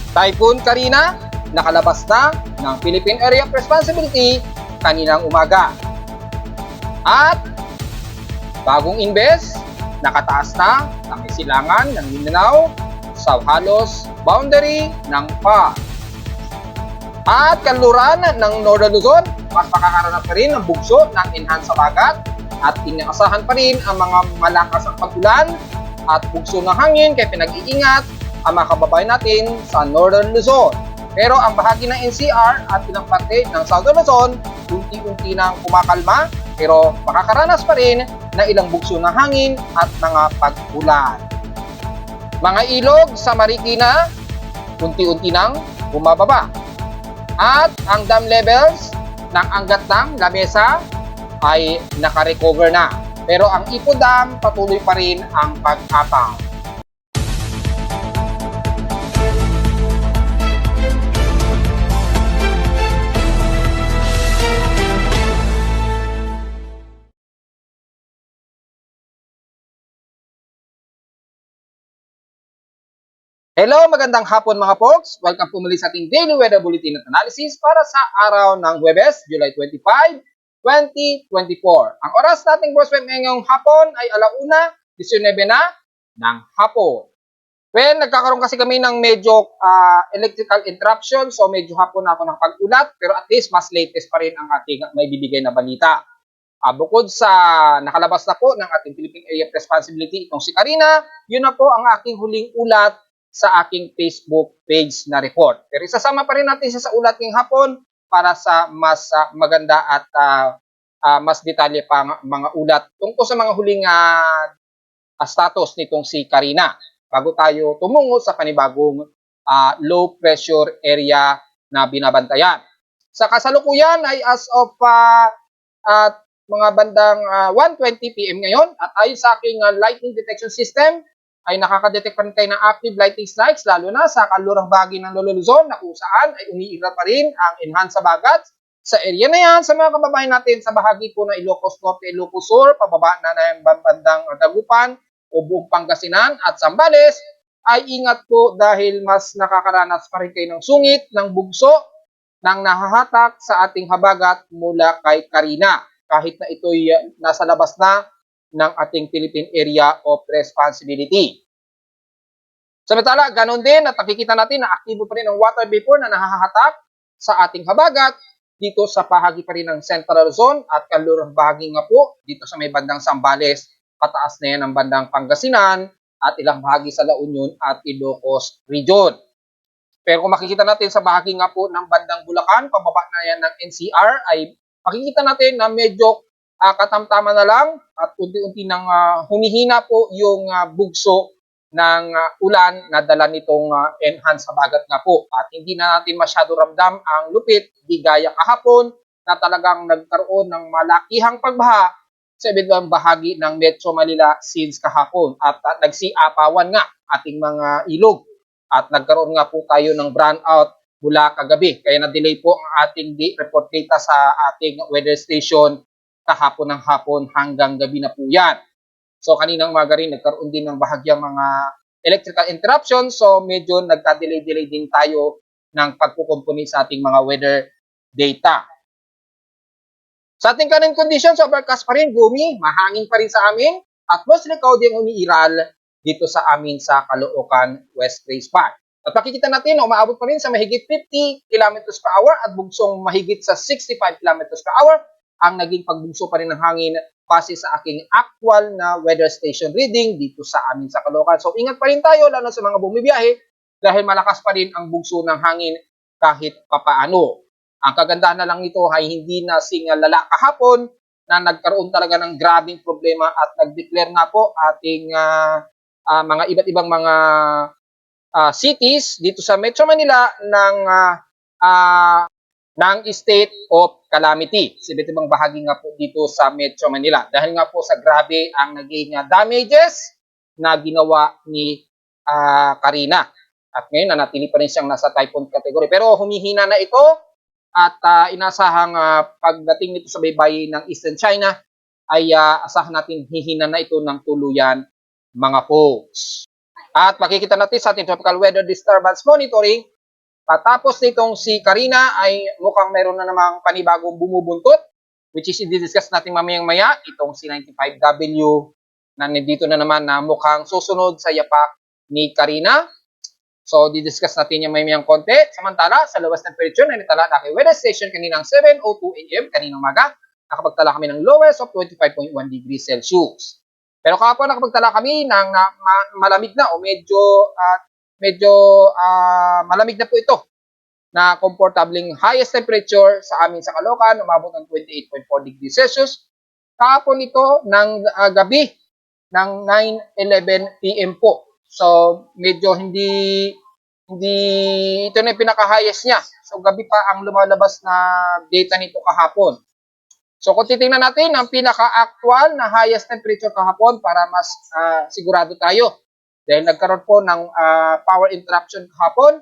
Typhoon Karina, nakalabas na ng Philippine Area of Responsibility kaninang umaga. At bagong imbes, nakataas na ang isilangan ng Mindanao sa halos boundary ng PAR. At kanluran ng Northern Luzon, mas makakaranap pa rin ng bugso ng enhanced bagat at inaasahan pa rin ang mga malakas ang pag-ulan at bugso ng hangin kaya pinag-iingat ang mga kababayan natin sa Northern Luzon. Pero ang bahagi ng NCR at ilang parte ng Southern Luzon, unti-unti nang kumakalma pero makakaranas pa rin na ilang bugso ng hangin at mga pag-ulan. Mga ilog sa Marikina, unti-unti nang bumababa. At ang dam levels ng Angat ng Lamesa ay nakarecover na. Pero ang Ipo Dam patuloy pa rin ang pag-apaw. Hello, magandang hapon mga folks. Welcome po muli sa ating Daily Weather Bulletin at Analysis para sa araw ng Huwebes, July 25, 2024. Ang oras nating prospect ngayong hapon ay 1:19 na ng hapon. Well, nagkakaroon kasi kami ng medyo electrical interruption, so medyo hapon na ako ng pag-ulat, pero at least mas latest pa rin ang ating may bibigay na balita. Bukod sa nakalabas na po ng ating Philippine Area of Responsibility, itong si Karina, yun na po ang aking huling ulat sa aking Facebook page na report. Pero isasama pa rin natin siya sa ulat ngayong hapon para sa mas maganda at mas detalye pa mga ulat tungkol sa mga huling status nitong si Karina bago tayo tumungo sa panibagong low pressure area na binabantayan. Sa kasalukuyan ay as of mga bandang 1:20 PM ngayon at ayon sa aking lightning detection system ay nakaka-detect pa rin tayo ng active lightning strikes lalo na sa kalurang bahagi ng Luzon na kung saan ay umiiral pa rin ang enhanced bagat sa area na yan sa mga kababayan natin sa bahagi po ng Ilocos Norte, Ilocos Sur, pababa na ng bandang Dagupan o buong Pangasinan at Zambales ay ingat po dahil mas nakakaranas pa rin kayo ng sungit, ng bugso, ng nahahatak sa ating habagat mula kay Karina kahit na ito'y nasa labas na ng ating Philippine Area of Responsibility. Samantala, ganun din at nakikita natin na aktibo pa rin ang water vapor na nahahatak sa ating habagat dito sa bahagi pa rin ng Central Luzon at kalurang bahagi nga po dito sa may bandang Zambales, pataas na yan ang bandang Pangasinan at ilang bahagi sa La Union at Ilocos Region. Pero kung makikita natin sa bahagi nga po ng bandang Bulacan, pababa na yan ng NCR, ay makikita natin na medyo katamtaman na lang at unti-unti nang humihina po yung bugso ng ulan na dala nitong enhanced bagat nga po. At hindi na natin masyado ramdam ang lupit, di gaya kahapon na talagang nagkaroon ng malakihang pagbaha sa ibang bahagi ng Metro Manila since kahapon. At nagsiapawan nga ating mga ilog. At nagkaroon nga po tayo ng brownout mula kagabi. Kaya na-delay po ang ating report data sa ating weather station kahapon ng hapon hanggang gabi na po yan. So kaninang umaga rin nagkaroon din ng bahagyang mga electrical interruption. So medyo nagka-delay-delay din tayo ng pagkukumpuni sa ating mga weather data. Sa ating current conditions, overcast pa rin, gloomy, mahangin pa rin sa amin at mostly cloudy ang umiiral dito sa amin sa Caloocan West Race Park. At makikita natin na umaabot pa rin sa mahigit 50 km per hour at bugsong mahigit sa 65 km per hour ang naging pagbugso pa rin ng hangin base sa aking actual na weather station reading dito sa amin sa Caloocan. So ingat pa rin tayo lalo sa mga bumibiyahe dahil malakas pa rin ang bugso ng hangin kahit papaano. Ang kagandahan na lang nito ay hindi na lala kahapon na nagkaroon talaga ng grabing problema at nag-declare nga po ating mga iba't ibang mga cities dito sa Metro Manila ng state of calamity. Sa iba't ibang bahagi nga po dito sa Metro Manila. Dahil nga po sa grabe ang naging damages na ginawa ni Karina. At ngayon, nanatili pa rin siyang nasa typhoon category. Pero humihina na ito at inasahang pagdating nito sa baybayin ng Eastern China ay asahan natin hihina na ito ng tuluyan mga folks. At makikita natin sa ating tropical weather disturbance monitoring Patapos nitong si Karina ay mukhang meron na namang panibagong bumubuntot, which is i-discuss natin mamayang maya, itong si 95W na nandito na naman na mukhang susunod sa yapak ni Karina. So, di-discuss natin yung mamayang konti. Samantala, sa lowest temperature na nitala na kay weather station kaninang 7:02 AM, kaninang umaga, nakapagtala kami ng lowest of 25.1 degrees Celsius. Pero kahapon nakapagtala kami ng malamig na o malamig na po ito na komportabling highest temperature sa amin sa Caloocan, umabot ng 28.4 degrees Celsius. Kahapon ito ng gabi ng 9:11 PM po. So, medyo hindi ito na yung pinaka-highest niya. So, gabi pa ang lumalabas na data nito kahapon. So, kung titingnan natin ang pinaka-actual na highest temperature kahapon para mas sigurado tayo. Dahil nagkaroon po ng power interruption kahapon,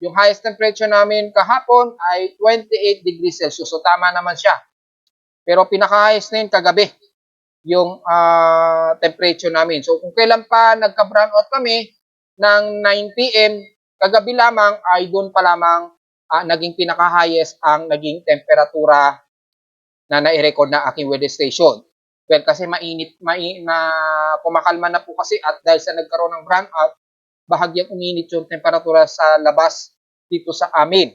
yung highest temperature namin kahapon ay 28 degrees Celsius. So, tama naman siya. Pero pinaka-highest na yun kagabi, yung temperature namin. So, kung kailan pa nagka-brownout kami ng 9 PM, kagabi lamang ay doon pa lamang naging pinaka-highest ang naging temperatura na nai-record na aking weather station. Well, kasi kumakalma na po kasi at dahil sa nagkaroon ng brownout, bahagyang uminit yung temperatura sa labas dito sa amin.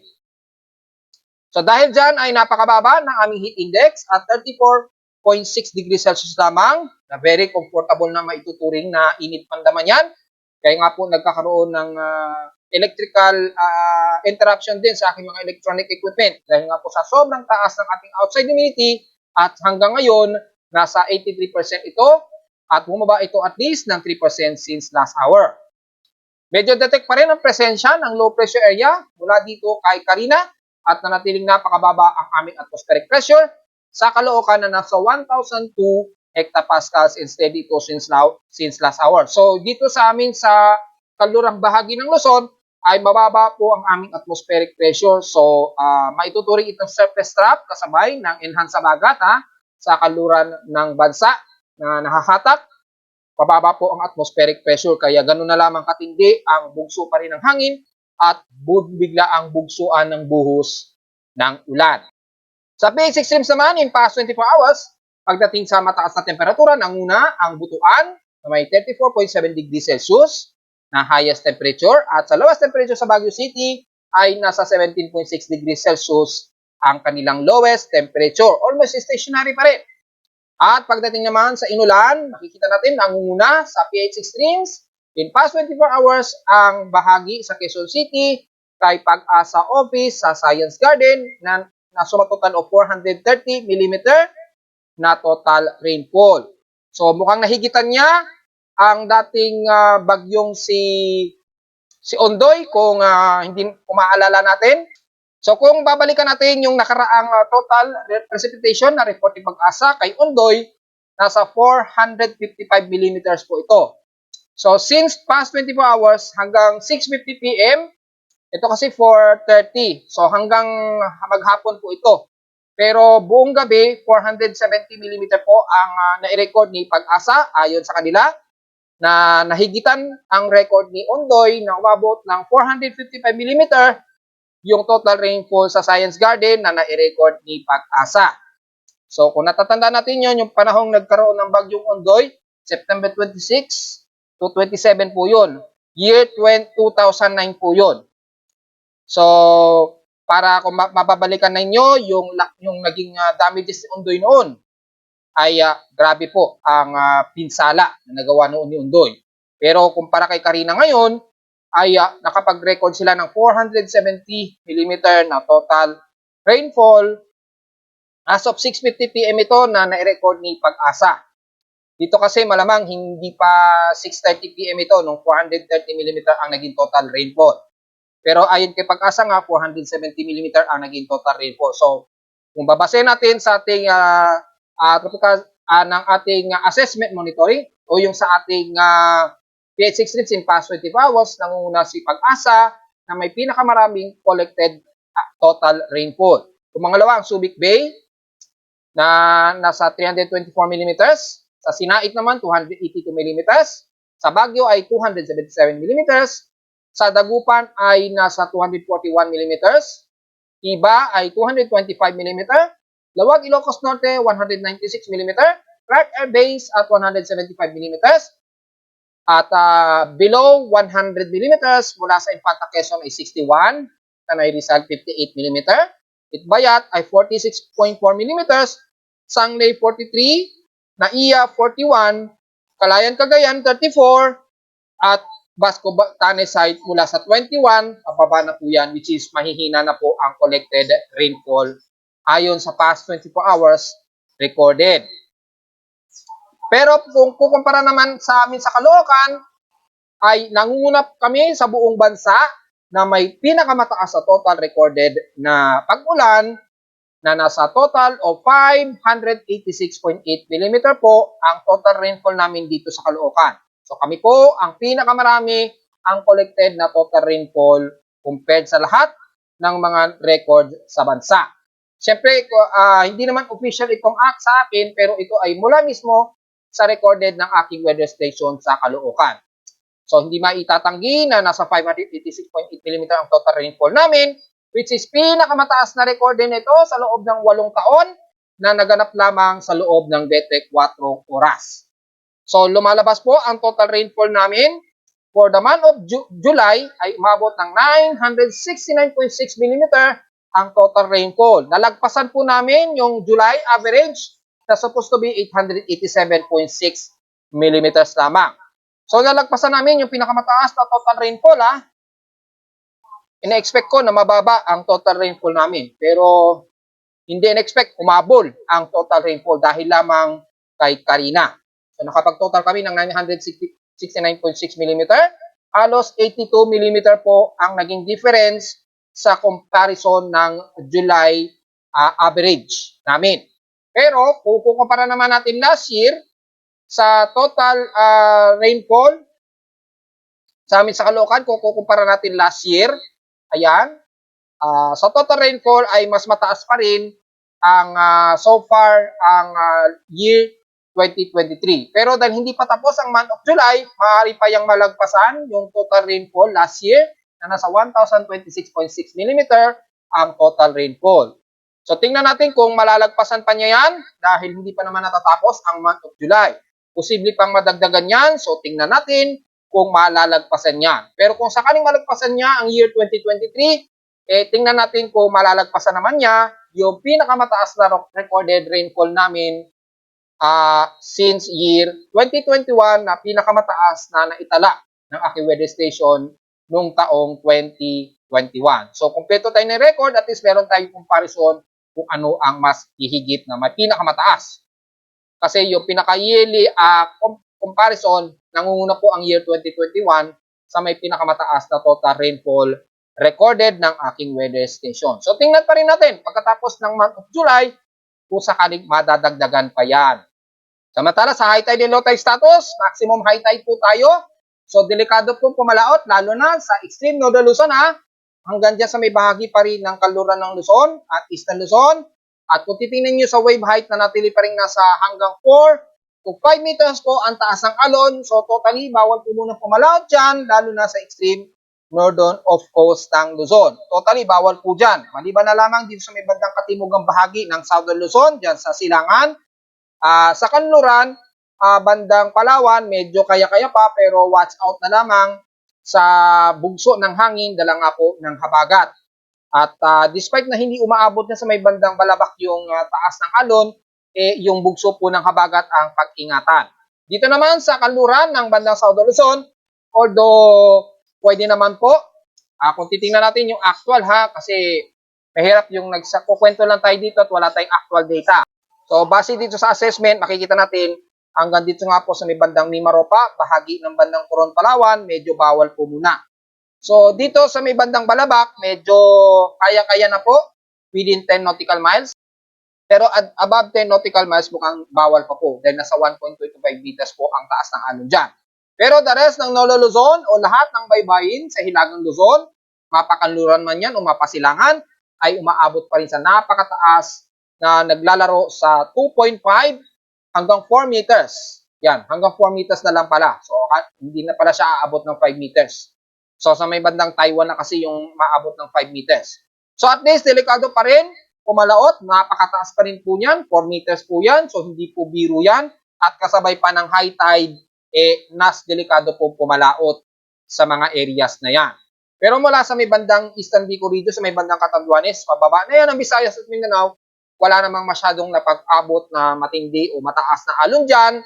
So, dahil dyan ay napakababa ng aming heat index at 34.6 degrees Celsius lamang, na very comfortable na maituturing na init pandaman yan. Kaya nga po nagkakaroon ng electrical interruption din sa aking mga electronic equipment. Dahil nga po sa sobrang taas ng ating outside humidity at hanggang ngayon, nasa 83% ito at bumaba ito at least ng 3% since last hour. Medyo detect pa rin ang presensya ng low pressure area mula dito kay Karina at nanatiling napakababa ang aming atmospheric pressure sa Caloocan na nasa 1,002 hectopascals instead ito since last hour. So dito sa amin sa kalurang bahagi ng Luzon ay mababa po ang aming atmospheric pressure. So maituturing itong surface trap kasabay ng enhanced bagata sa kaluran ng bansa na nahahatak. Pababa po ang atmospheric pressure kaya ganoon na lamang katindi ang bugso pa rin ng hangin at bigla ang bugsuan ng buhos ng ulan. Sa PH extremes naman, in past 24 hours, pagdating sa mataas na temperatura, nanguna ang Butuan na may 34.7 degrees Celsius na highest temperature at sa lowest temperature sa Baguio City ay nasa 17.6 degrees Celsius ang kanilang lowest temperature. Almost stationary pa rin. At pagdating naman sa inulan, makikita natin nangunguna sa PH extremes. In past 24 hours, ang bahagi sa Quezon City kay Pag-asa Office sa Science Garden na sumatotal of 430 mm na total rainfall. So mukhang nahigitan niya ang dating bagyong si Ondoy kung hindi maalala natin. So kung babalikan natin yung nakaraang total precipitation na report ni Pag-asa kay Ondoy, nasa 455 mm po ito. So since past 24 hours hanggang 6:50 PM, ito kasi 4:30. So hanggang maghapon po ito. Pero buong gabi, 470 mm po ang nai-record ni Pag-asa ayon sa kanila na nahigitan ang record ni Ondoy na umabot ng 455 mm yung total rainfall sa Science Garden na nai-record ni Pag-asa. So kung natatandaan natin yon, yung panahong nagkaroon ng bagyong Ondoy, September 26 to 27 po yun. Year 2009 po yun. So, para kung mababalikan ninyo yung naging damages ni Ondoy noon, ay grabe po ang pinsala na nagawa noon ni Ondoy. Pero kumpara kay Karina ngayon, ay nakapag-record sila ng 470 mm na total rainfall. As of 6:50 PM ito na nai-record ni Pag-asa. Dito kasi malamang hindi pa 6:30 PM ito nung 430 mm ang naging total rainfall. Pero ayon kay Pag-asa nga, 470 mm ang naging total rainfall. So, kung babasehin natin sa ating ng ating assessment monitoring o yung sa ating PH extremes in past 24 hours, nangunguna si Pag-asa na may pinakamaraming collected total rainfall. Pumangalawa ang Subic Bay na nasa 324 mm. Sa Sinait naman, 282 mm. Sa Baguio ay 277 mm. Sa Dagupan ay nasa 241 millimeters. Iba ay 225 millimeter. Lawag Ilocos Norte, 196 millimeter. Clark Air Base at 175 millimeters. At below 100 millimeters mula sa Infanta Quezon ay 61. Tanay Rizal, 58 millimeter. Itbayat ay 46.4 millimeters. Sangley, 43. Naiya, 41. Calayan, Cagayan, 34. At Basco Batanes site mula sa 21, pababa na po yan, which is mahihina na po ang collected rainfall ayon sa past 24 hours recorded. Pero kung kukumpara naman sa amin sa Caloocan, ay nangungunap kami sa buong bansa na may pinakamataas sa total recorded na pag-ulan na nasa total of 586.8 mm po ang total rainfall namin dito sa Caloocan. So kami po ang pinakamarami ang collected na total rainfall compared sa lahat ng mga record sa bansa. Siyempre, hindi naman official itong act sa akin, pero ito ay mula mismo sa recorded ng aking weather station sa Caloocan. So hindi maitatanggi na nasa 586.8 mm ang total rainfall namin, which is pinakamataas na recorded nito sa loob ng 8 taon na naganap lamang sa loob ng 24 oras. So, lumalabas po ang total rainfall namin for the month of July ay umabot ng 969.6 mm ang total rainfall. Nalagpasan po namin yung July average na supposed to be 887.6 mm lamang. So, nalagpasan namin yung pinakamataas na total rainfall. Ina-expect ko na mababa ang total rainfall namin. Pero, hindi in-expect umabol ang total rainfall dahil lamang kay Karina. So, nakapag-total kami ng 969.6 mm. Halos 82 mm po ang naging difference sa comparison ng July average namin. Pero, kung kukumpara naman natin last year, sa total rainfall, sa amin sa Caloocan, kung kukumpara natin last year, ayan, sa total rainfall ay mas mataas pa rin ang so far ang year 2023. Pero dahil hindi pa tapos ang month of July, maaari pa yang malagpasan yung total rainfall last year na nasa 1,026.6 mm ang total rainfall. So tingnan natin kung malalagpasan pa niya yan dahil hindi pa naman natatapos ang month of July. Posible pang madagdagan yan, so tingnan natin kung malalagpasan niya. Pero kung sakaling malagpasan niya ang year 2023, tingnan natin kung malalagpasan naman niya yung pinakamataas na recorded rainfall namin since year 2021 na pinakamataas na naitala ng aking weather station noong taong 2021. So, kumpleto tayo ng record, at least meron tayong comparison kung ano ang mas hihigit na may pinakamataas. Kasi yung pinaka-yearly comparison, nangunguna po ang year 2021 sa may pinakamataas na total rainfall recorded ng aking weather station. So, tingnan pa rin natin pagkatapos ng month of July kung sakaling madadagdagan pa yan. Samantala sa high tide and low tide status, maximum high tide po tayo. So delikado po pumalaot, lalo na sa extreme northern Luzon hanggang dyan sa may bahagi pa rin ng kaluran ng Luzon at eastern Luzon. At kung titingnan nyo sa wave height na natili pa rin nasa hanggang 4 to 5 meters po ang taas ng alon. So totally bawal po muna pumalaot dyan, lalo na sa extreme northern of coast ng Luzon. Totally bawal po dyan. Maliban na lamang dito sa may bandang katimugang bahagi ng southern Luzon, dyan sa Silangan. Sa kanluran, bandang Palawan, medyo kaya-kaya pa, pero watch out na lamang sa bugso ng hangin, dala nga po ng habagat. At despite na hindi umaabot na sa may bandang Balabak yung taas ng alon, yung bugso po ng habagat ang pag-ingatan. Dito naman sa kanluran ng bandang Southern Luzon, although pwede naman po, kung titingnan natin yung actual kasi mahirap yung nagsakukwento lang tayo dito at wala tayong actual data. So, base dito sa assessment, makikita natin hanggang dito nga po sa may bandang Mimaropa, bahagi ng bandang Coron, Palawan, medyo bawal po muna. So, dito sa may bandang Balabak, medyo kaya-kaya na po, within 10 nautical miles. Pero above 10 nautical miles, mukhang bawal pa po, dahil nasa 1.25 meters po ang taas ng alon dyan. Pero the rest ng Nolo Luzon o lahat ng baybayin sa Hilagang Luzon, mapakanluran man yan o mapasilangan, ay umaabot pa rin sa napakataas na naglalaro sa 2.5 hanggang 4 meters. Yan, hanggang 4 meters na lang pala. So, hindi na pala siya aabot ng 5 meters. So sa may bandang Taiwan na kasi yung maabot ng 5 meters. So at least delikado pa rin pumalaot, napakataas pa rin po niyan, 4 meters po yan, so hindi po biro yan. At kasabay pa ng high tide, nas delikado po pumalaot sa mga areas na yan. Pero mula sa may bandang Eastern Bicol region, sa may bandang Catanduanes, pababa na yan ang Visayas at Mindanao, wala namang masyadong napag-abot na matindi o mataas na alon dyan,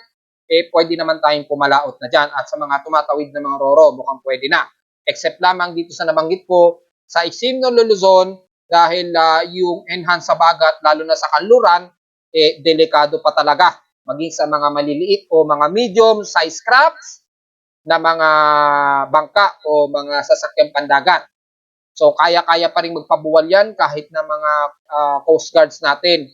pwede naman tayong pumalaot na dyan. At sa mga tumatawid na mga roro, mukhang pwede na. Except lamang dito sa nabanggit ko, sa Extreme Northern Luzon, dahil yung enhance sa bagat, lalo na sa kanluran, delikado pa talaga. Maging sa mga maliliit o mga medium size crafts na mga bangka o mga sasakyang pandagat. So kaya-kaya pa rin magpabuwal yan kahit na mga coast guards natin,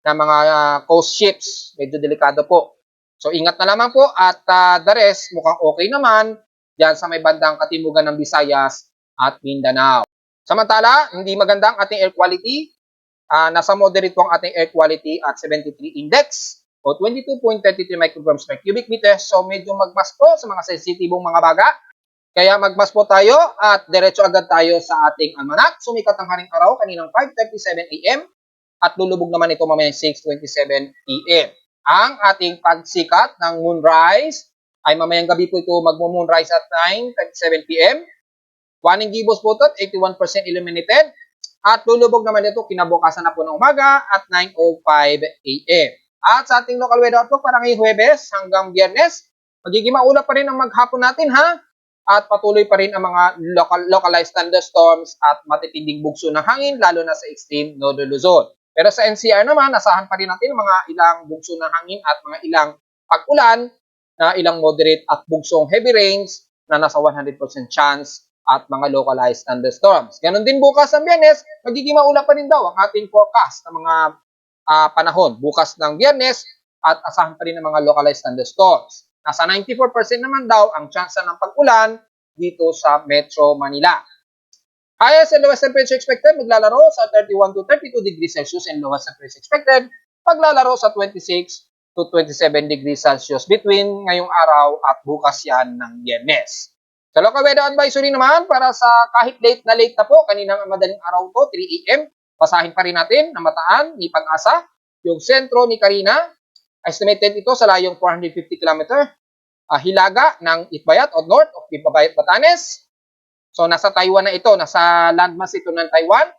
na mga coast ships, medyo delikado po. So ingat na lamang po at the rest mukhang okay naman diyan sa may bandang katimugan ng Visayas at Mindanao. Samantala, hindi maganda ang ating air quality. Nasa moderate po ang ating air quality at 73 index o 22.33 micrograms per cubic meter. So medyo magmas po sa mga sensitibong mga baga. Kaya magmas po tayo at diretso agad tayo sa ating almanac. Sumikat ang haring araw kaninang 5:37 AM at lulubog naman ito mamayang 6:27 PM. Ang ating pagsikat ng moonrise ay mamayang gabi po ito magmo-moonrise at 9:37 PM. Waning gibos po ito, 81% illuminated. At lulubog naman ito kinabukasan na po ng umaga at 9:05 AM. At sa ating local weather outlook para ngayong Huwebes hanggang Biyernes, magiging maulap pa rin ang maghapon natin ha. At patuloy pa rin ang mga localized thunderstorms at matitinding bugso ng hangin lalo na sa extreme Northern Luzon. Pero sa NCR naman, asahan pa rin natin mga ilang bugso ng hangin at mga ilang pag-ulan na ilang moderate at bugsong heavy rains na nasa 100% chance at mga localized thunderstorms. Ganon din bukas ang Biyernes, magiging maulap pa rin daw ang ating forecast ng mga panahon bukas ng Biyernes at asahan pa rin ng mga localized thunderstorms. Nasa 94% naman daw ang chance ng pag-ulan dito sa Metro Manila. Highest and lowest temperature expected maglalaro sa 31 to 32 degrees Celsius and lowest temperature expected maglalaro sa 26 to 27 degrees Celsius between ngayong araw at bukas yan ng Biyernes. Sa local weather advisory naman para sa kahit late na po, kaninang madaling araw to, 3 AM, basahin pa rin natin na mataan ni Pag-asa, yung sentro ni Karina, estimated ito sa layong 450 km, hilaga ng Itbayat o north of Itbayat, Batanes. So nasa Taiwan na ito, nasa landmass ito ng Taiwan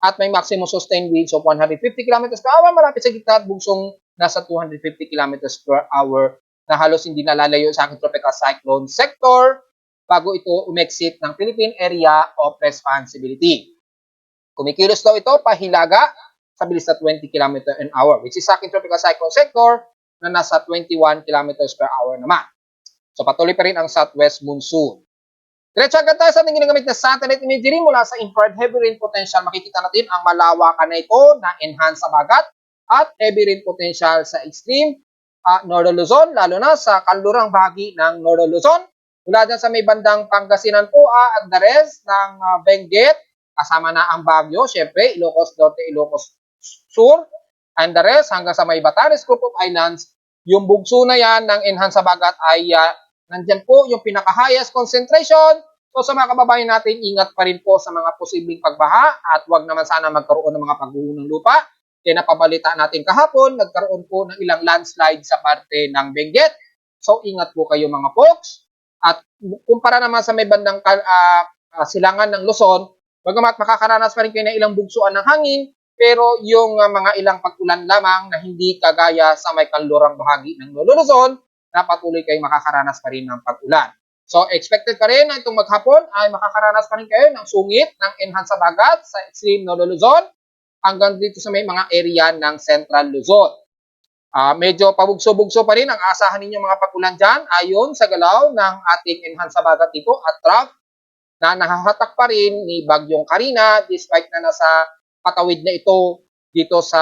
at may maximum sustained winds of 150 km per hour malapit sa gitna at bugsong nasa 250 km per hour na halos hindi nalalayo sa aking tropical cyclone sector bago ito umexit ng Philippine Area of Responsibility. Kumikilos daw ito pahilaga sa bilis na 20 km an hour, which is sa aking tropical cyclone sector na nasa 21 km per hour naman. So patuloy pa rin ang southwest monsoon. Diretso agad tayo sa ating ginagamit na satellite imagery mula sa infrared heavy rain potential. Makikita natin ang malawakan na ito na enhance sa bagat at heavy rain potential sa extreme Northern Luzon, lalo na sa kanlurang bahagi ng Northern Luzon. Mula dyan sa may bandang Pangasinan po at the rest ng Benguet, kasama na ang Baguio, syempre Ilocos Norte, Ilocos Sur, and the rest hanggang sa may Batanes Group of Islands. Yung bugso na yan ng enhance sa bagat ay nandyan po yung pinaka-highest concentration. So sa mga kababayan natin, ingat pa rin po sa mga posibleng pagbaha at huwag naman sana magkaroon ng mga pagguho ng lupa. Kaya napabalita natin kahapon, nagkaroon po ng ilang landslide sa parte ng Benguet. So ingat po kayo mga folks. At kumpara naman sa may bandang silangan ng Luzon, bagamat makakaranas pa rin kayo ng ilang bugsuan ng hangin, pero yung mga ilang pag-ulan lamang na hindi kagaya sa may kanlurang bahagi ng Luzon, na patuloy kayong makakaranas pa rin ng pag-ulan. So, expected pa rin na itong maghapon ay makakaranas pa rin kayo ng sungit ng enhance sa bagat sa extreme Northern Luzon hanggang dito sa may mga area ng Central Luzon. Medyo pabugso-bugso pa rin ang asahan ninyo mga pag-ulan dyan ayon sa galaw ng ating enhance sa bagat dito at trough na nahahatak pa rin ni Bagyong Karina despite na nasa patawid na ito dito sa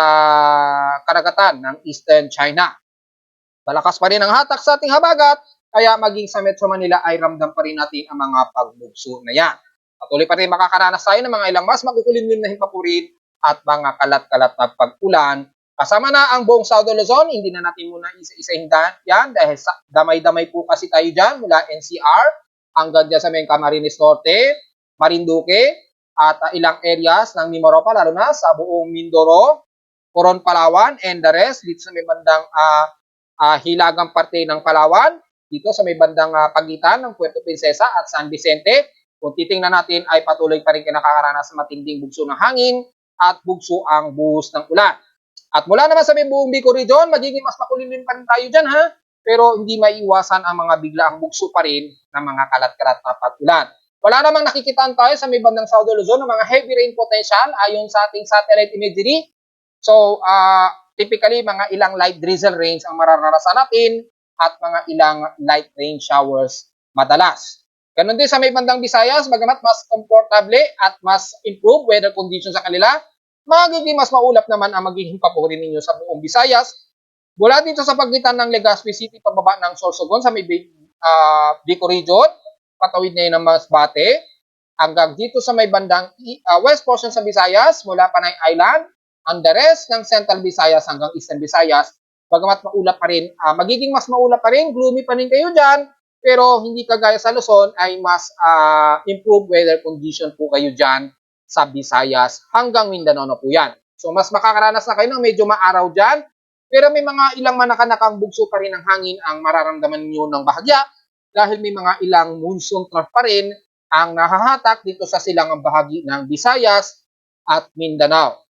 karagatan ng Eastern China. Malakas pa rin ang hatak sa ating habagat, kaya maging sa Metro Manila ay ramdam pa rin natin ang mga pagbugso na yan. Patuloy pa rin makakaranas tayo ng mga ilang mas makukulimlim na himpapurin at mga kalat-kalat na pag-ulan. Kasama na ang buong Southern Luzon, hindi na natin muna isa-isahin yan dahil damay-damay po kasi tayo dyan mula NCR hanggang dyan sa may Camarines Norte, Marinduque, at ilang areas ng Mimaropa, lalo na sa buong Mindoro, Coron, Palawan, and the rest dito sa may bandang hilagang parte ng Palawan, dito sa may bandang pagitan ng Puerto Princesa at San Vicente. Kung titingnan natin ay patuloy pa rin kinakaranas sa matinding bugso ng hangin at bugso ang buhos ng ulan. At mula naman sa may buong Bicol Region, magiging mas makulimlim pa rin tayo dyan ha, pero hindi maiiwasan ang mga biglaang bugso pa rin ng mga kalat-kalat na pag-ulan. Wala namang nakikitaan tayo sa may bandang Southern Luzon ng mga heavy rain potential ayon sa ating satellite imagery. So, typically, mga ilang light drizzle rains ang mararanasan natin at mga ilang light rain showers madalas. Ganon din sa may bandang Visayas, bagamat mas komportable at mas improved weather conditions sa kanila, magiging mas maulap naman ang magiging paborin ninyo sa buong Visayas. Mula dito sa pagitan ng Legazpi City, pababa ng Sorsogon sa may Bicol Region, patawid na yun ng Masbate, hanggang dito sa may bandang west portion sa Visayas, mula Panay Island, ang the rest ng Central Visayas hanggang Eastern Visayas, bagamat maulap pa rin, magiging mas maulap pa rin, gloomy pa rin kayo dyan, pero hindi kagaya sa Luzon ay mas improved weather condition po kayo dyan sa Visayas hanggang Mindanao na po yan. So mas makakaranas na kayo ng medyo maaraw dyan, pero may mga ilang manakanakang bugso pa rin ng hangin ang mararamdaman niyo ng bahagya dahil may mga ilang monsoon trough pa rin ang nahahatak dito sa silangang bahagi ng Visayas at Mindanao.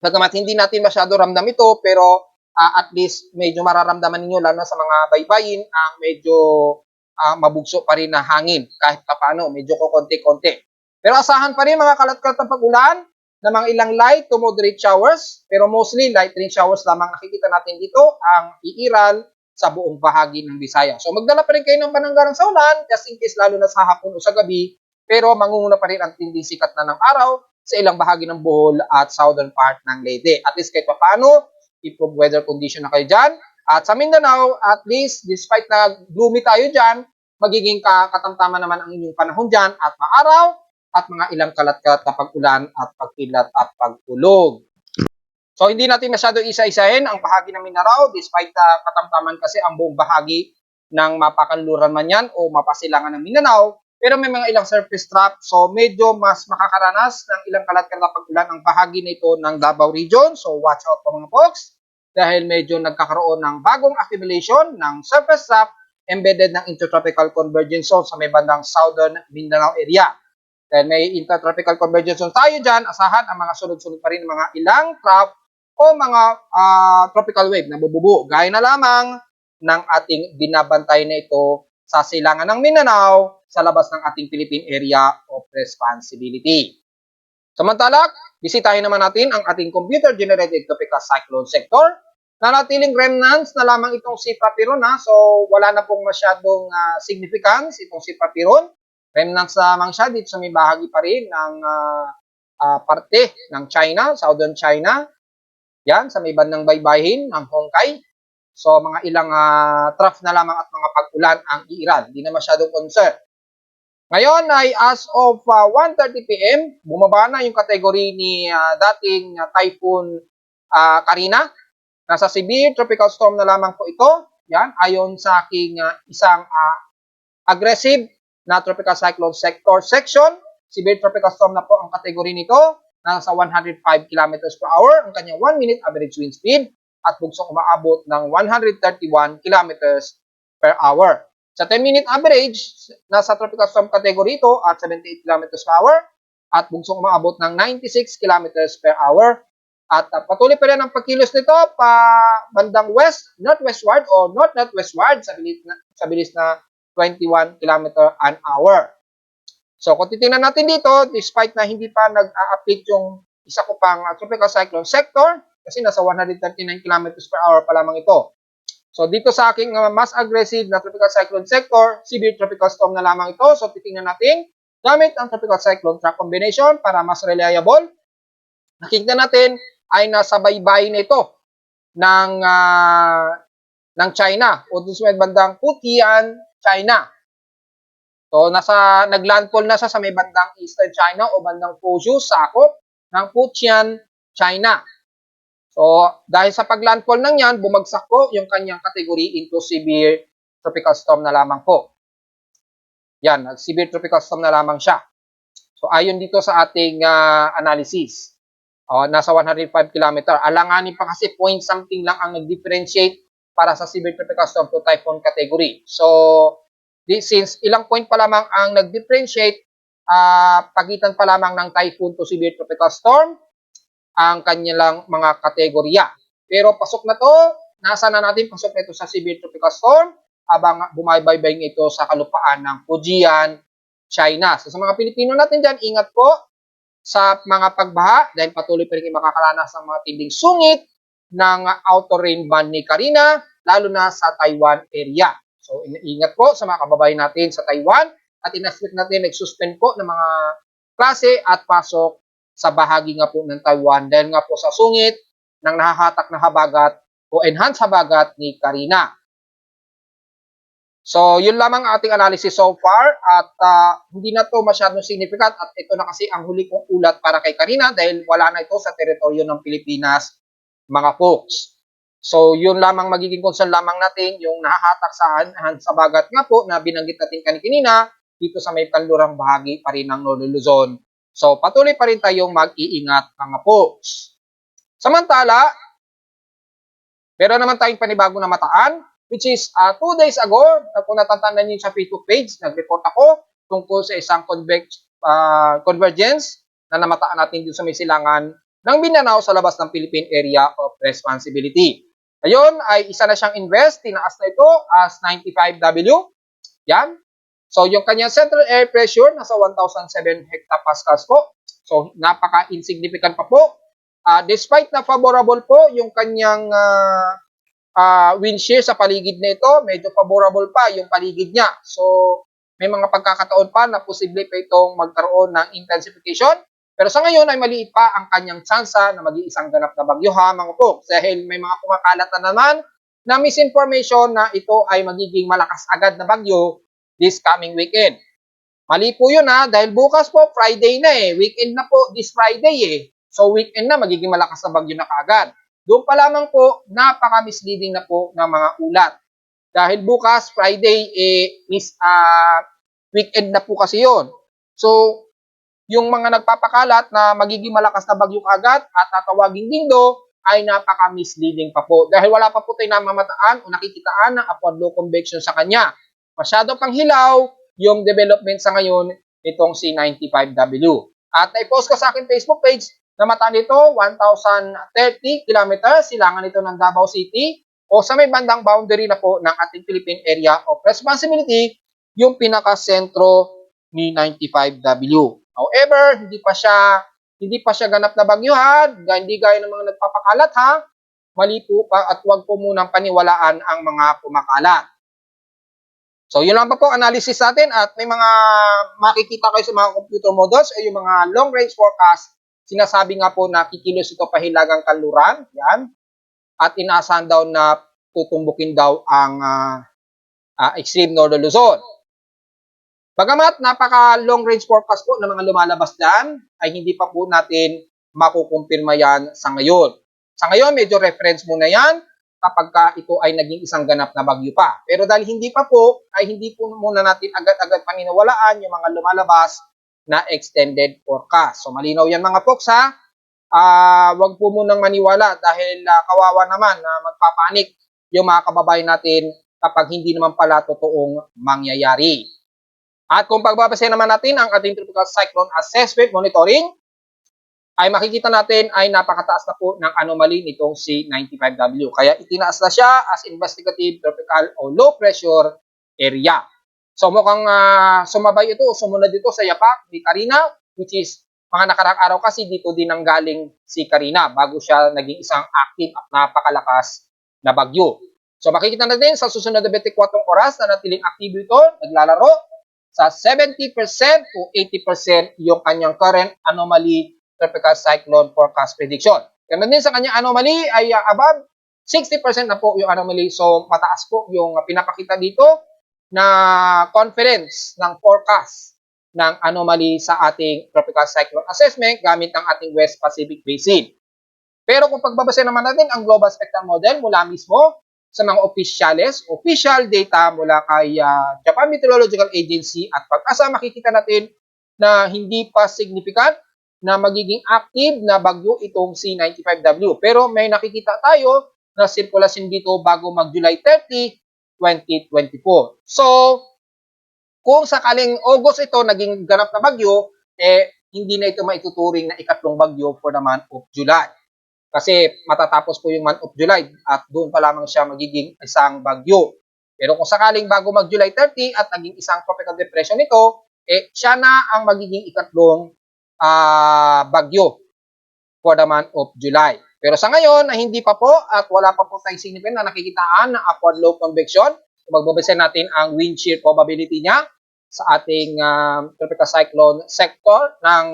Bagamat hindi natin masyado ramdam ito, pero at least medyo mararamdaman niyo lalo na sa mga baybayin ang medyo mabugso pa rin na hangin kahit paano, medyo konti-konti. Pero asahan pa rin mga kalat-kalat ng pag-ulan na mga ilang light to moderate showers, pero mostly light rain showers lamang nakikita natin dito ang iiral sa buong bahagi ng Visayas. So magdala pa rin kayo ng pananggarang sa ulan just in case lalo na sa hapon o sa gabi, pero mangunguna pa rin ang tinding sikat na ng araw sa ilang bahagi ng Bohol at southern part ng Leyte. At least kahit paano, improve weather condition na kayo dyan. At sa Mindanao, at least, despite na gloomy tayo dyan, magiging katamtaman naman ang inyong panahon dyan at maaraw at mga ilang kalat-kalat na pag-ulan at pagkilat at pagtulog. So, hindi natin masyado isa-isahin ang bahagi ng Mindanao despite katamtaman kasi ang buong bahagi ng mapakanluran man yan o mapasilangan ng Mindanao. Pero may mga ilang surface trap, so medyo mas makakaranas ng ilang kalat-kalat na pag-ulan ang bahagi nito ng Davao Region. So, watch out po mga folks dahil medyo nagkakaroon ng bagong accumulation ng surface trap embedded ng intertropical convergence zone sa may bandang southern Mindanao area. Dahil may intertropical convergence zone tayo dyan, asahan ang mga sunod-sunod pa rin mga ilang trap o mga tropical wave na bububo. Gaya na lamang ng ating binabantay na ito sa silangan ng Mindanao sa labas ng ating Philippine Area of Responsibility. Samantala, bisitahin naman natin ang ating computer-generated tropical cyclone sector na natiling remnants na lamang itong si Papiron. So, wala na pong masyadong significance itong si Papiron. Remnants lamang siya dito sa may bahagi pa rin ng parte ng China, Southern China. Yan, sa may bandang baybayin ng Hongkai. So, mga ilang trough na lamang at mga pag-ulan ang iiral. Hindi na masyadong concern. Ngayon ay as of 1:30 PM, bumaba na yung kategory ni dating Typhoon Karina. Nasa severe tropical storm na lamang po ito. Yan, ayon sa aking isang aggressive na tropical cyclone sector section. Severe tropical storm na po ang kategory nito. Nasa 105 km per hour ang kanyang 1 minute average wind speed at bugsong umaabot ng 131 km per hour. Sa 10-minute average, nasa tropical storm category ito at 78 km per hour at bugsong umaabot ng 96 km per hour. At patuloy pa rin ang pagkilos nito pa bandang west, northwestward o north-northwestward sa bilis na 21 km an hour. So kung titingnan natin dito, despite na hindi pa nag-update yung isa ko pang tropical cyclone sector, kasi nasa 139 km per hour pa lamang ito. So dito sa aking mas aggressive na tropical cyclone sector, severe tropical storm na lamang ito. So titingnan natin gamit ang tropical cyclone track combination para mas reliable. Nakikita natin ay nasa baybay nito ng China o dun sa bandang Fujian, China. So naglandfall na siya sa may bandang Eastern China o bandang Fuzhou, sakop ng Fujian, China. So dahil sa paglandfall ng yan, bumagsak po yung kanyang category into severe tropical storm na lamang po. Yan, severe tropical storm na lamang siya. So ayon dito sa ating analysis, nasa 105 kilometer. Alanganin pa kasi point something lang ang nag-differentiate para sa severe tropical storm to typhoon category. So, since ilang point pa lamang ang nag-differentiate, pagitan pa lamang ng typhoon to severe tropical storm, ang kanilang mga kategorya. Pero pasok na to, nasa na natin pasok na ito sa severe tropical storm habang bumabaybay ito sa kalupaan ng Fujian, China. So sa mga Pilipino natin dyan, ingat po sa mga pagbaha dahil patuloy pa rin kayo makakaranas ng mga tinding sungit ng outer rain band ni Karina, lalo na sa Taiwan area. So ingat po sa mga kababayan natin sa Taiwan at in-expect natin nag-suspend po ng mga klase at pasok sa bahagi nga po ng Taiwan dahil nga po sa sungit ng nahahatak na habagat o enhanced habagat ni Karina. So, yun lamang ating analysis so far at hindi na to masyadong significant at ito na kasi ang huli kong ulat para kay Karina dahil wala na ito sa teritoryo ng Pilipinas, mga folks. So, yun lamang magiging concern lamang natin yung nahahatak sa bagat nga po na binanggit natin kanina dito sa may kanlurang bahagi pa rin ng Northern Luzon. So, patuloy pa rin tayong mag-iingat, mga folks. Samantala, meron naman tayong panibagong namataan, which is 2 days ago, kung natatandaan niyo sa Facebook page, nag-report ako tungkol sa isang convergence na namataan natin dito sa may silangan ng Mindanao sa labas ng Philippine Area of Responsibility. Ngayon ay isa na siyang invest, tinaas na ito as 95W. Yan. So yung kanyang central air pressure nasa 1,007 hectopascals po. So napaka-insignificant pa po. Despite na favorable po yung kanyang wind shear sa paligid na ito, medyo favorable pa yung paligid niya. So, may mga pagkakataon pa na posible pa itong magkaroon ng intensification. Pero sa ngayon ay maliit pa ang kanyang tsansa na maging isang ganap na bagyo ha, mga folks. Dahil may mga kumakalat na naman na misinformation na ito ay magiging malakas agad na bagyo this coming weekend. Mali po yun ha, dahil bukas po Friday na eh. Weekend na po this Friday eh. So weekend na, magiging malakas na bagyo na kaagad. Doon pa lamang po, napaka-misleading na po ng mga ulat. Dahil bukas, Friday, weekend na po kasi yon. So, yung mga nagpapakalat na magiging malakas na bagyo kaagad at tatawaging linggo, ay napaka-misleading pa po. Dahil wala pa po tayo namamataan o nakikitaan ng upward low convection sa kanya. Masyado pang hilaw yung development sa ngayon nitong C95W. At na-post ko sa akin Facebook page, namataan nito 1,030 kilometers, silangan ito ng Davao City o sa may bandang boundary na po ng ating Philippine Area of Responsibility, yung pinaka-sentro ni 95W. However, hindi pa siya ganap na bagyo ha, hindi gaya ng mga nagpapakalat ha. Mali po pa at huwag po munang paniwalaan ang mga kumakalat. So, yun lang pa po analysis natin at may mga makikita kayo sa mga computer models ay yung mga long range forecast. Sinasabi nga po na kikilos ito pahilagang kanluran, yan. At inaasahan daw na tutumbukin daw ang extreme northern Luzon. Bagamat napaka long range forecast po ng mga lumalabas dyan, ay hindi pa po natin makukumpirma yan sa ngayon. Sa ngayon, medyo reference muna yan kapag ito ay naging isang ganap na bagyo pa. Pero dahil hindi pa po, ay hindi po muna natin agad-agad paniniwalaan yung mga lumalabas na extended forecast. So malinaw yan mga folks ha. Wag po munang maniwala dahil kawawa naman na magpapanik yung mga kababayan natin kapag hindi naman pala totoong mangyayari. At kung pagbabasehan naman natin ang ating tropical cyclone assessment monitoring, ay makikita natin ay napakataas na po ng anomaly nitong C95W. Kaya itinaas na siya as investigative tropical o low pressure area. So mukhang sumabay ito, sumunod dito sa yapak ni Karina, which is mga nakarang araw kasi dito din nanggaling si Karina bago siya naging isang active at napakalakas na bagyo. So makikita natin sa susunod na 24 oras na natiling aktibo ito, naglalaro sa 70% to 80% yung kanyang current anomaly tropical cyclone forecast prediction. Ganun din sa kanyang anomaly ay above 60% na po yung anomaly. So mataas po yung pinapakita dito na confidence ng forecast ng anomaly sa ating tropical cyclone assessment gamit ang ating West Pacific Basin. Pero kung pagbabase naman natin ang global spectral model mula mismo sa mga official data mula kay Japan Meteorological Agency at pag-asa, makikita natin na hindi pa significant na magiging active na bagyo itong C95W. Pero may nakikita tayo na sirkulasyon dito bago mag-July 30, 2024. So, kung sakaling August ito naging ganap na bagyo, hindi na ito maituturing na ikatlong bagyo for the month of July. Kasi matatapos po yung month of July at doon pa lamang siya magiging isang bagyo. Pero kung sakaling bago mag-July 30 at naging isang tropical depression ito, siya na ang magiging ikatlong bagyo for the month of July. Pero sa ngayon, na hindi pa po at wala pa po tayong significant na nakikitaan na upward low convection, magbabasa natin ang wind shear probability niya sa ating tropical cyclone sector ng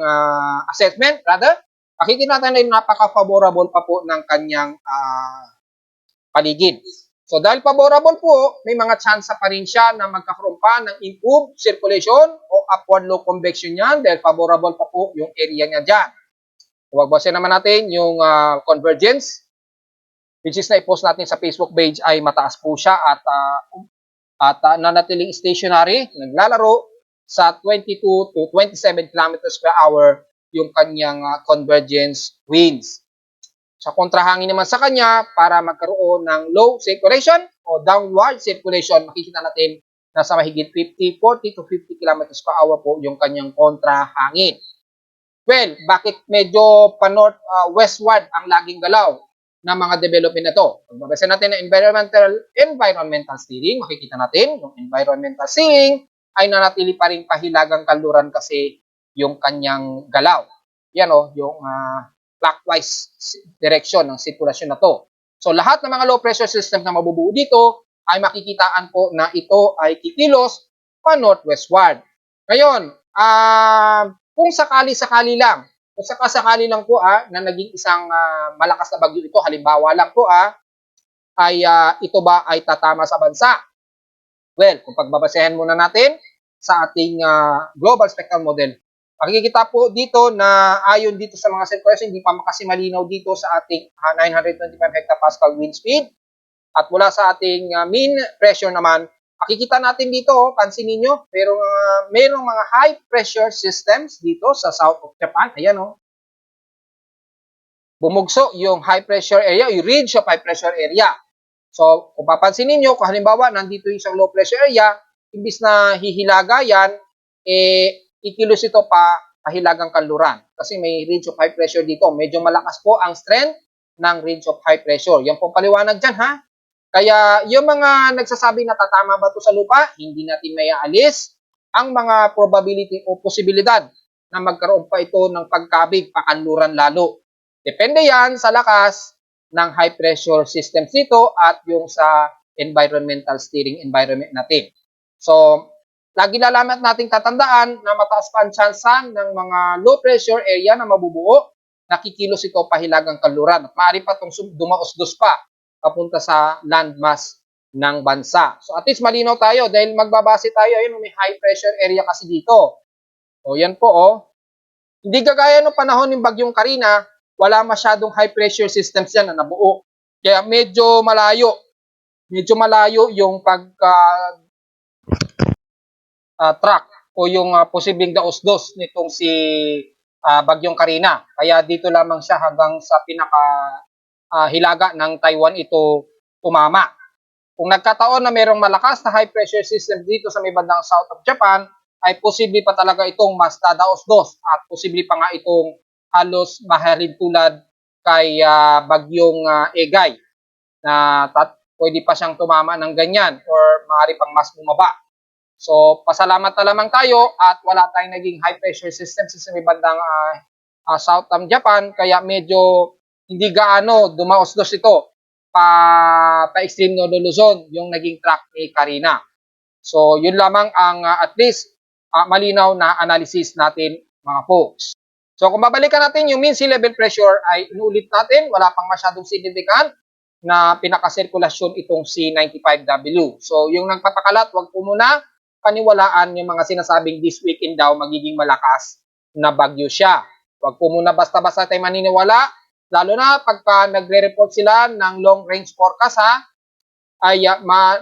assessment, rather. Makikita natin na napaka-favorable pa po ng kanyang paligid. So dahil favorable po, may mga chance pa rin siya na magkakaroon pa ng improved circulation o upward low convection yan dahil favorable pa po yung area niya dyan. Huwag naman natin yung convergence, which is na-post natin sa Facebook page, ay mataas po siya at nanatiling stationary, naglalaro sa 22 to 27 kilometers per hour yung kanyang convergence winds. Sa kontrahangin naman sa kanya, para magkaroon ng low circulation o downward circulation, makikita natin na sa mahigit 40 to 50 kilometers per hour po yung kanyang kontrahangin. Well, bakit medyo pa-north-westward ang laging galaw ng mga development na to? Pag mabasa natin ng environmental steering, makikita natin yung environmental steering ay nanatili pa rin pahilagang kanluran kasi yung kanyang galaw. Yan yung clockwise direction ng sirkulasyon na to. So lahat ng mga low pressure system na mabubuo dito ay makikitaan po na ito ay kikilos pa northwestward. Ngayon, kung sakali-sakali lang po na naging isang malakas na bagyo ito, halimbawa lang po ay ito ba ay tatama sa bansa? Well, kung pagbabasehan muna natin sa ating global spectral model, makikita po dito na ayon dito sa mga circulation, hindi pa makasi malinaw dito sa ating 925 hectopascal wind speed. At mula sa ating mean pressure naman, makikita natin dito, pansinin nyo, merong mga high pressure systems dito sa south of Japan. Ayan bumugso yung high pressure area, yung ridge of high pressure area. So, kung papansinin nyo, kung halimbawa, nandito yung isang low pressure area, imbis na hihilaga yan, ikilos ito pahilagang kanluran. Kasi may ridge of high pressure dito. Medyo malakas po ang strength ng ridge of high pressure. Yan pong paliwanag dyan, ha? Kaya yung mga nagsasabi na tatama ba ito sa lupa, hindi natin may aalis ang mga probability o posibilidad na magkaroon pa ito ng pagkabig, pakanluran lalo. Depende yan sa lakas ng high pressure systems dito at yung sa environmental steering environment natin. So, lagi lalamat nating tatandaan na mataas pa ang tsansa ng mga low pressure area na mabubuo, nakikilos ito pahilagang kanluran at maaari pa itong dumausdos pa papunta sa landmass ng bansa. So at least malinaw tayo dahil magbabase tayo, ayun, may high pressure area kasi dito. O yan po Hindi gagaya ng panahon ng bagyong Karina, wala masyadong high pressure systems yan na nabuo. Kaya medyo malayo yung track o yung posibleng daos-dos nitong si bagyong Karina. Kaya dito lamang siya hanggang sa hilaga ng Taiwan ito tumama. Kung nagkataon na mayroong malakas na high pressure system dito sa may bandang south of Japan, ay posible pa talaga itong mas dadaos-dos at posible pa nga itong halos mahalin tulad kay bagyong Egay na pwede pa siyang tumama ng ganyan or maaari pang mas bumaba. So pasalamat na lamang tayo at wala tayong naging high pressure system sa may bandang south of Japan, kaya medyo hindi gaano dumaos-dos ito pa-extreme Northern Luzon yung naging track ni Karina. So, yun lamang ang at least malinaw na analysis natin, mga folks. So, kung babalikan natin yung mean sea level pressure, ay inuulit natin, wala pang masyadong significant na pinakasirkulasyon itong C95W. So, yung nagpapakalat, wag po muna paniwalaan yung mga sinasabing this weekend daw magiging malakas na bagyo siya. Wag po muna basta-basta tayo maniniwala. Lalo na pagka nagre-report sila ng long range forecast, ay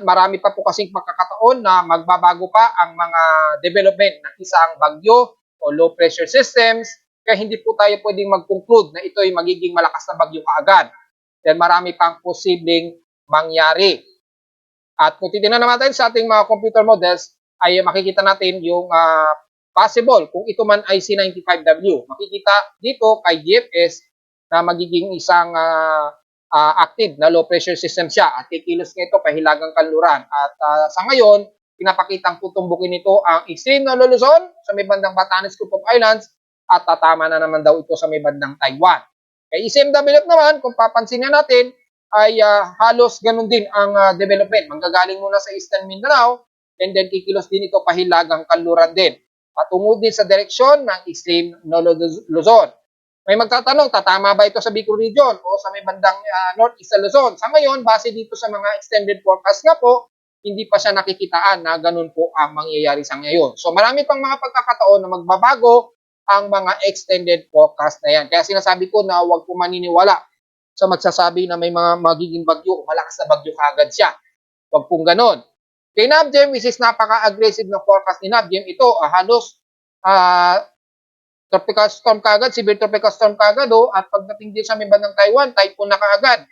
marami pa po kasing pagkakataon na magbabago pa ang mga development ng isang bagyo o low pressure systems, kaya hindi po tayo pwedeng mag-conclude na ito ay magiging malakas na bagyo kaagad. Dahil marami pang posibleng mangyari. At kung titingnan naman natin sa ating mga computer models, ay makikita natin yung possible kung ito man ay C95W. Makikita dito kay GFS na magiging isang active na low pressure system siya at kikilos nito pahilagang kanluran. At sa ngayon, pinapakitang tutumbukin nito ang extreme na Luzon sa may bandang Batanes Group of Islands at tatama na naman daw ito sa may bandang Taiwan. Kay ECMWF naman, kung papansin natin, ay halos ganun din ang development. Manggagaling muna sa Eastern Mindanao and then kikilos din ito pahilagang kanluran din. Patungo din sa direksyon ng extreme no Luzon. May magtatanong, tatama ba ito sa Bicol Region o sa may bandang Northeast Luzon? Sa ngayon, base dito sa mga extended forecast nga po, hindi pa siya nakikitaan na ganun po ang mangyayari sa ngayon. So marami pang mga pagkakataon na magbabago ang mga extended forecast na yan. Kaya sinasabi ko na huwag po maniniwala sa magsasabi na may mga magiging bagyo o malakas na bagyo kagad siya. Huwag pong ganun. Kay NABGEM, which is napaka-aggressive na forecast ni NABGEM, ito halos tropical storm kagad, severe tropical storm kagad, at pagdating din sa may bandang Taiwan, typhoon na kaagad.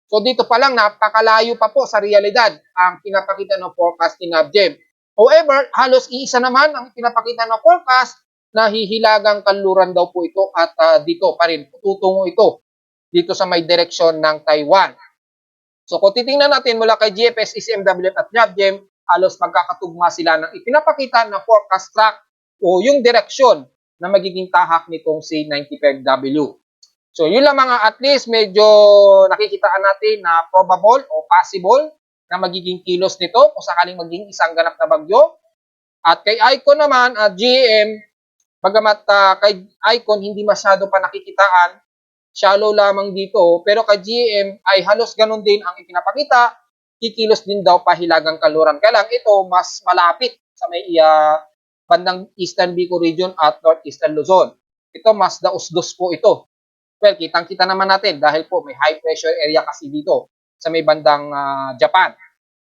So dito pa lang, napakalayo pa po sa realidad ang pinapakita ng forecast ni NABGEM. However, halos iisa naman ang pinapakita ng forecast na hihilagang kanluran daw po ito at dito pa rin, tutungo ito dito sa may direksyon ng Taiwan. So kung titingnan natin mula kay GFS, ECMWF at NABGEM, halos magkakatugma sila ng ipinapakita na forecast track o yung direksyon na magiging tahak nitong C95W. So yun lang mga at least medyo nakikitaan natin na probable o possible na magiging kilos nito kung sakaling maging isang ganap na bagyo. At kay Icon naman at GM, bagamat kay Icon hindi masyado pa nakikitaan, shallow lamang dito, pero kay GM ay halos ganun din ang ipinapakita, kikilos din daw pahilagang kanluran. Kaya lang ito mas malapit sa may bandang Eastern Bicol Region at Northeastern Luzon. Ito mas daos-dos po ito. Well, kitang-kita naman natin dahil po may high pressure area kasi dito sa may bandang Japan.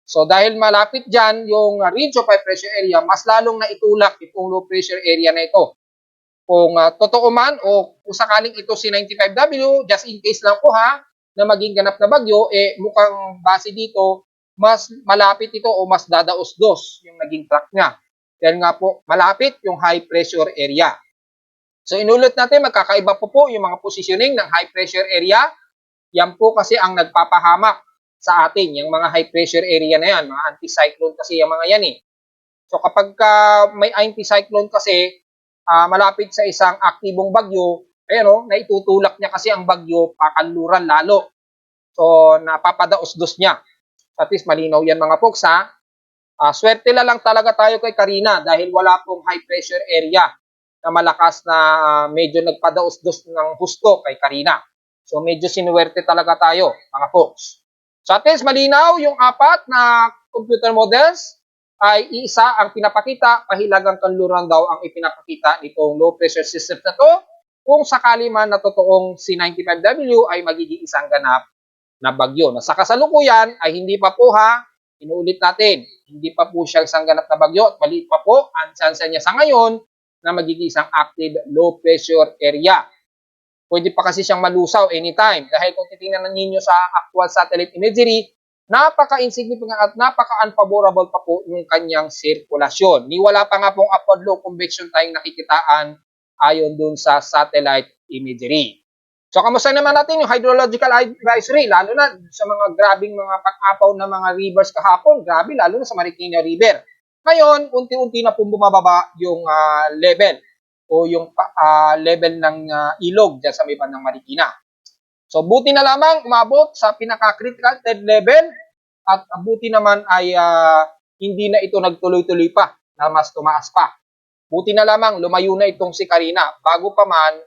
So dahil malapit dyan yung range of high pressure area, mas lalong naitulak itong low pressure area na ito. Kung totoo man o kung sakaling ito si 95W, just in case lang po na maging ganap na bagyo, mukhang base dito, mas malapit ito o mas dadaos-dos yung naging track niya. Dahil nga po, malapit yung high pressure area. So inulit natin, magkakaiba po yung mga positioning ng high pressure area. Yan po kasi ang nagpapahamak sa atin, yung mga high pressure area na yan, mga anticyclone kasi yung mga yan So kapag may anticyclone kasi, malapit sa isang aktibong bagyo, naitutulak niya kasi ang bagyo, pakanluran lalo. So napapadaos-dos niya. At least malinaw yan mga folks swerte na lang talaga tayo kay Karina dahil wala pong high pressure area na malakas na medyo nagpadaos-dos ng husto kay Karina. So medyo sinuwerte talaga tayo mga folks. So at least malinaw yung apat na computer models ay isa ang pinapakita, pahilagang kanluran daw ang ipinapakita nitong low pressure system na to kung sakali man na totoong C95W ay magiging isang ganap na bagyo. Na sa kasalukuyan ay hindi pa po inuulit natin, hindi pa po siya isang ganap na bagyo at maliit pa po ang chance niya sa ngayon na magiging isang active low pressure area. Pwede pa kasi siyang malusaw anytime dahil kung titingnan ninyo sa actual satellite imagery, napaka-insignificant at napaka-unfavorable pa po yung kanyang sirkulasyon. Wala pa nga pong upward low convection tayong nakikitaan ayon dun sa satellite imagery. So, kamusta naman natin yung hydrological advisory, lalo na sa mga grabing mga pag-apaw na mga rivers kahapon, grabe, lalo na sa Marikina River. Ngayon, unti-unti na pong bumababa yung level o yung level ng ilog dyan sa may bandang Marikina. So, buti na lamang umabot sa pinaka-critical third level at buti naman ay hindi na ito nagtuloy-tuloy pa na mas tumaas pa. Buti na lamang lumayo na itong si Karina bago pa man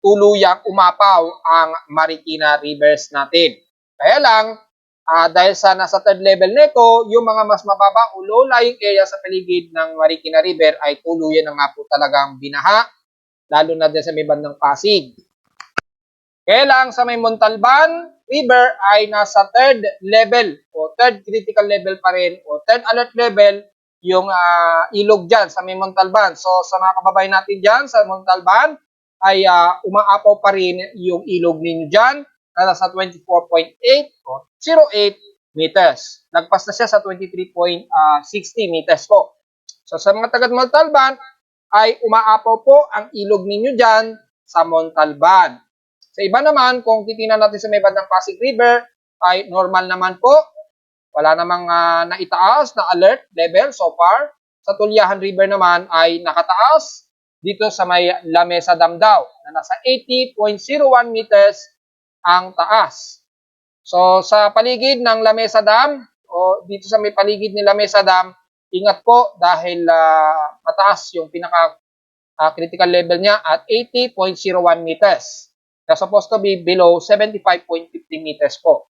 tuluyang umapaw ang Marikina Rivers natin. Kaya lang, dahil sa nasa third level nito, yung mga mas mababa o low-lying area sa paligid ng Marikina River ay tuluyan na nga po talagang binaha, lalo na din sa may bandang Pasig. Kaya lang sa may Montalban River ay nasa third level o third critical level pa rin o third alert level yung ilog dyan sa may Montalban. So sa mga kababayan natin dyan sa Montalban ay umaapaw pa rin yung ilog ninyo dyan na nasa 24.8 o 08 meters. Nagpas na siya sa 23.60 meters po. So sa mga taga Montalban ay umaapaw po ang ilog ninyo dyan sa Montalban. Sa iba naman, kung titingnan natin sa may bandang Pasig River, ay normal naman po. Wala namang naitaas na alert level so far. Sa Tulyahan River naman ay nakataas dito sa may La Mesa Dam daw na nasa 80.01 meters ang taas. So sa paligid ng La Mesa Dam o dito sa may paligid ni La Mesa Dam, ingat po dahil mataas yung pinaka critical level niya at 80.01 meters. Na supposed to be below 75.50 meters po.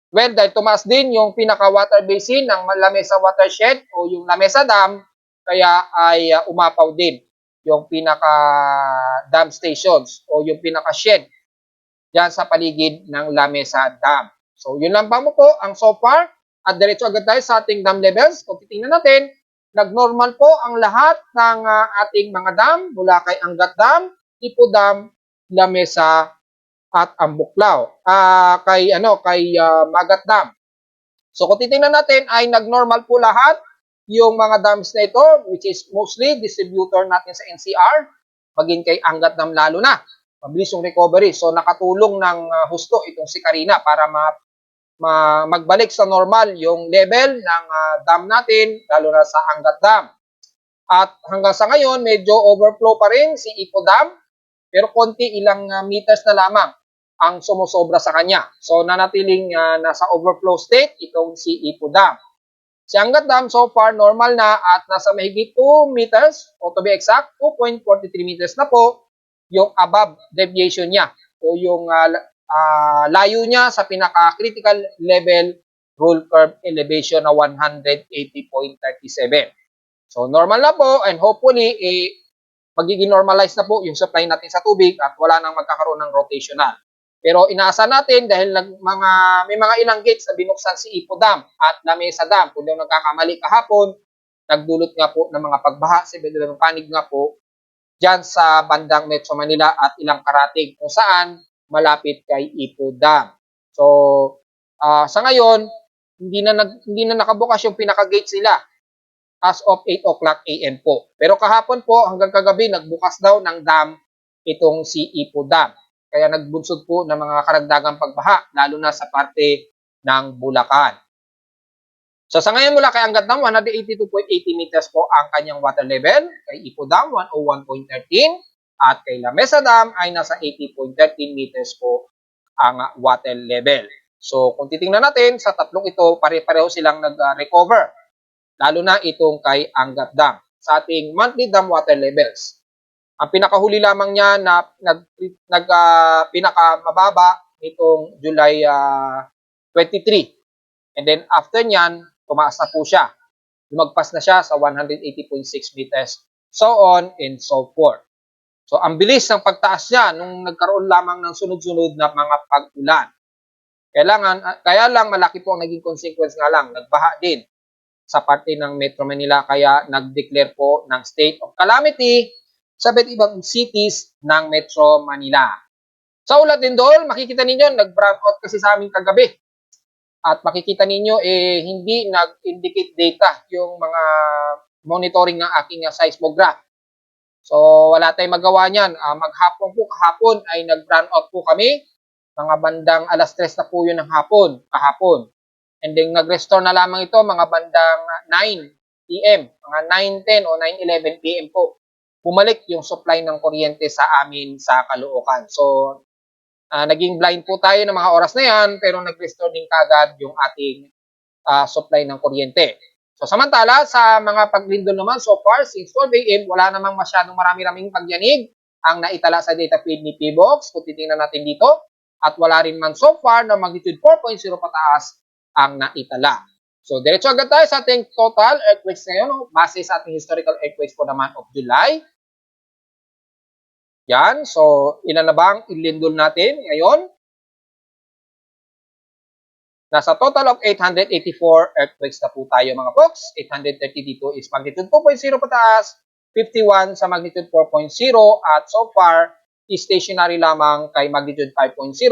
Well, dahil tumaas din yung pinaka-water basin ng Lamesa Watershed o yung Lamesa Dam, kaya ay umapaw din yung pinaka-dam stations o yung pinaka-shed dyan sa paligid ng Lamesa Dam. So, yun lang pa mo po ang so far. At diretso agad tayo sa ating dam levels. Kung titingnan natin, nag-normal po ang lahat ng ating mga dam mula kay Angat Dam, Ipo Dam, Lamesa at Ambuklaw. Kay Magat Dam. So kung titingnan natin ay nag-normal po lahat yung mga dams na ito which is mostly distributor natin sa NCR, maging kay Angat Dam lalo na. Mabilis yung recovery. So nakatulong ng husto itong si Karina para magbalik sa normal yung level ng dam natin lalo na sa Angat Dam. At hanggang sa ngayon medyo overflow pa rin si Ipo Dam. Pero konti ilang meters na lamang ang sumusobra sa kanya. So nanatiling nasa overflow state itong si Ipo Dam. Si Angat Dam so far normal na at nasa mahigit 2 meters o to be exact 2.43 meters na po yung above deviation niya o yung layo niya sa pinaka-critical level rule curve elevation na 180.37. So normal na po and hopefully magiging normalize na po yung supply natin sa tubig at wala nang magkakaroon ng rotational. Pero inaasahan natin dahil may mga ilang gates na binuksan si Ipo Dam at Lamesa Dam. Kung di nagkakamali kahapon, nagdulot nga po ng mga pagbaha sa ng panig nga po dyan sa bandang Metro Manila at ilang karatig kung saan malapit kay Ipo Dam. So, sa ngayon, hindi na nakabukas yung pinaka-gates nila as of 8 o'clock AM po. Pero kahapon po hanggang kagabi nagbukas daw ng dam itong si Ipo Dam. Kaya nagbunsod po ng mga karagdagang pagbaha lalo na sa parte ng Bulacan. So sa ngayon mula kay Angat Dam 182.80 meters po ang kanyang water level, kay Ipo Dam 101.13 at kay Lamesa Dam ay nasa 80.13 meters po ang water level. So kung titingnan natin sa tatlong ito, pare-pareho silang nag-recover. Lalo na itong kay Angat Dam sa ating monthly dam water levels. Ang pinakahuli lamang niya na pinakamababa itong July 23. And then after niyan, tumaas na po siya. Lumagpas na siya sa 180.6 meters. So on and so forth. So ang bilis ng pagtaas niya nung nagkaroon lamang ng sunod-sunod na mga pag-ulan. Kaya lang malaki po ang naging consequence nga lang. Nagbaha din sa parte ng Metro Manila kaya nag-declare po ng state of calamity sa iba't ibang cities ng Metro Manila. Sa ulat din doon, makikita ninyo, nag-brown out kasi sa amin kagabi. At makikita ninyo, hindi nag-indicate data yung mga monitoring ng aking seismograph. So, wala tayong magawa niyan. Maghapon po, kahapon ay nag-brown out po kami. Mga bandang alas 3 na po yun ng hapon, kahapon. And then nag-restore na lamang ito mga bandang 9 PM, mga 9:10 o 9:11 PM po. Bumalik yung supply ng kuryente sa amin sa Caloocan. So, naging blind po tayo ng mga oras na yan, pero nag-restore din kagad yung ating supply ng kuryente. So, samantala, sa mga paglindol naman, so far, since 12 AM, wala namang masyadong marami-raming pagyanig ang naitala sa data feed ni PBOX. Kung titingnan natin dito, at wala rin man so far na magnitude 4.0 pataas ang naitala. So, diretso agad tayo sa ating total earthquakes ngayon, base sa ating historical earthquakes for the month of July. Yan. So, ilan na ba ang ilindol natin ngayon? Nasa total of 884 earthquakes na po tayo mga folks. 830 dito is magnitude 2.0 pataas, 51 sa magnitude 4.0 at so far stationary lamang kay magnitude 5.0, 6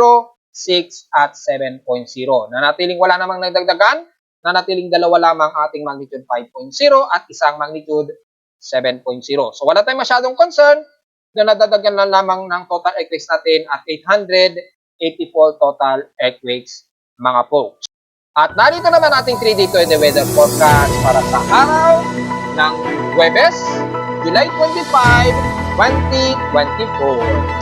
at 7.0. Nanatiling wala namang nagdagdagan, nanatiling dalawa lamang ating magnitude 5.0 at isang magnitude 7.0. So wala tayong masyadong concern na nadadagdagan na lamang ng total earthquakes natin at 884 total earthquakes mga folks. At narito naman ating 3-day weather forecast para sa araw ng Huwebes, July 25, 2024.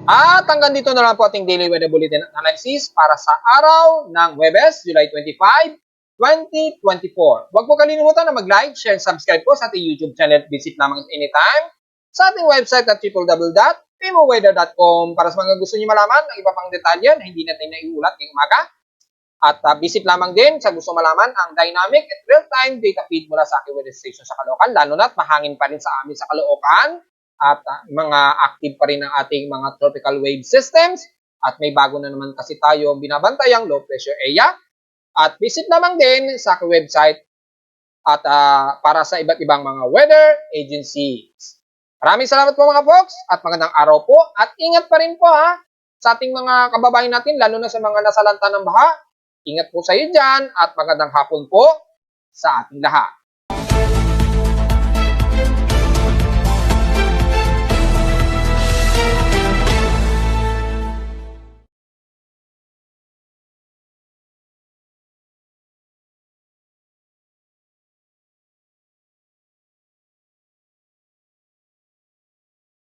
At hanggang dito na lang po ating daily weather bulletin analysis para sa araw ng Huwebes, July 25, 2024. Huwag po kalimutan na mag-like, share, and subscribe po sa ating YouTube channel. Visit lamang anytime sa ating website at www.pimoweather.com para sa mga gusto niyo malaman ng iba pang detalye na hindi natin naiulat ngayong umaga. At visit lamang din sa gusto malaman ang dynamic at real-time data feed mula sa aking weather station sa Caloocan, lalo na't mahangin pa rin sa amin sa Caloocan. At mga active pa rin ang ating mga tropical wave systems. At may bago na naman kasi tayo binabantayang low pressure area. At visit naman din sa aking website at para sa iba't ibang mga weather agencies. Maraming salamat po mga folks at magandang araw po. At ingat pa rin po sa ating mga kababayan natin, lalo na sa mga nasalanta ng baha. Ingat po sa iyo dyan at magandang hapon po sa ating lahat.